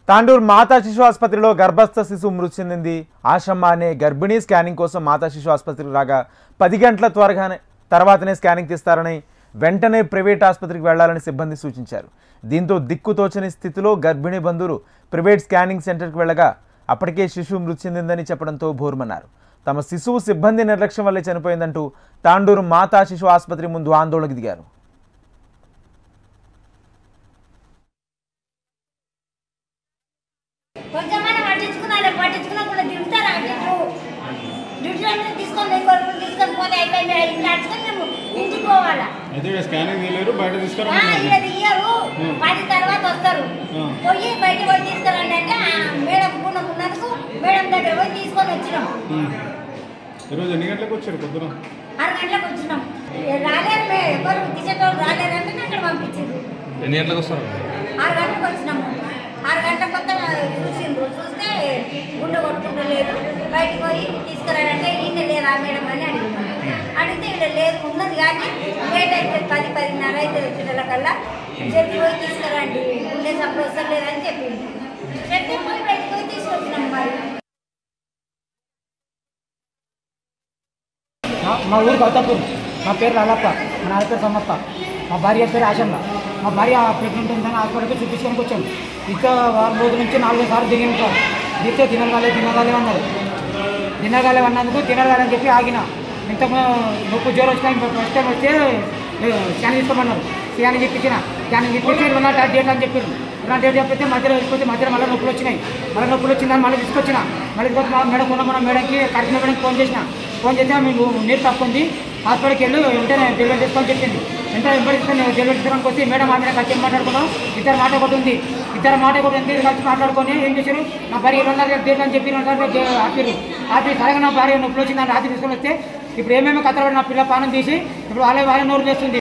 తాండూరు మాతా శిశు ఆసుపత్రిలో గర్భస్థ శిశువు మృతి చెందింది. ఆశమ్మ అనే గర్భిణీ స్కానింగ్ కోసం మాతా శిశు ఆసుపత్రికి రాగా 10 గంటల తర్వాతనే స్కానింగ్ తీస్తారని వెంటనే ప్రైవేట్ ఆసుపత్రికి వెళ్లాలని సిబ్బంది సూచించారు. దీంతో దిక్కుతోచని స్థితిలో గర్భిణీ బంధువులు ప్రైవేట్ స్కానింగ్ సెంటర్కి వెళ్లగా అప్పటికే శిశువు మృతి చెందిందని చెప్పడంతో భోరుమన్నారు. తమ శిశువు సిబ్బంది నిర్లక్ష్యం వల్లే చనిపోయిందంటూ తాండూరు మాతా శిశు ఆసుపత్రి ముందు ఆందోళనకు దిగారు. ఈరోజు ఎన్ని గంటలకు వచ్చారు? పొద్దున 6 గంటలకు వచ్చినాం. రాలేరు, ఎవరు తీసేటోళ్ళు రాలేరంటే అక్కడ పంపించారు. ఎన్ని గంటలకు వస్తారు? 6 గంటలకు వచ్చినాము. 6 గంటల కొత్త చూసిండ్రు. చూస్తే గుండె కొట్టుకుంటలేదు. బయటకు పోయి తీసుకురాడంటే ఈయన లేదా మేడం అని అడిగితే ఇక్కడ లేదు, ఉన్నది కానీ లేట్ అయితే 10-10:30 అయితే వచ్చేటకల్లా చెప్పి పోయి తీసుకురండి, గుండె సప్పుడు వస్తలేదని చెప్పింది. చెప్తే పోయి బయటకు పోయి తీసుకొచ్చినాం. మరి మా ఊరు గౌతపూర్. మా పేరు లాలప్ప, మా నాన్న పేరు సమ్మప్ప, మా భార్య పేరు ఆశమ్మ. మా భార్య ప్రెగ్నెంట్ ఉందని హాస్పిటల్కి చూపించుకొని వచ్చాము. ఇంకా వారం రోజుల నుంచి 4 సార్లు దిగిన దిగితే తినగాలే అన్నారు. తినగాలే అన్నందుకు తినగాలని చెప్పి ఆగిన. ఇంత నొప్పి జ్వరం వచ్చినా ఫస్ట్ టైం వస్తే స్కాన్ తీసుకోమన్నారు. స్కాన్ చెప్పించిన. స్కాన్ చెప్పించి 2 డేట్ అని చెప్పారు. 2 డేట్ చెప్పితే మధ్యలో వెళ్ళిపోతే మధ్యలో మళ్ళీ నొప్పులు వచ్చినాయి. మళ్ళీ నొప్పులు వచ్చిందని మళ్ళీ తీసుకొచ్చిన. మళ్ళీ తీసుకొచ్చి మేడం ఉన్న మేడంకి కరెక్ట్ మేడంకి ఫోన్ చేస్తే మీకు నీరు తక్కువ ఉంది, హాస్పిటల్కి వెళ్ళి వెంటనే డెలివరీ చేసుకోని చెప్పింది. వెంటనే వెంబడి తీసుకొని డెలివరీ తీసుకోవడానికి వచ్చి మేడం ఆమె కలిసి మాట్లాడుకున్నాం. ఇద్దరు మాట ఒకటి ఉంది కలిసి మాట్లాడుకొని ఏం చేశారు, నా భార్య 2 డేట్ అని చెప్పి 2 ఆపారు. సరిగా నా భార్య నొప్పులు వచ్చిందని రాత్రి తీసుకొని వస్తే ఇప్పుడు ఏమేమి కథలు నా పిల్ల పానం తీసి ఇప్పుడు వాళ్ళే నోరు చేస్తుంది.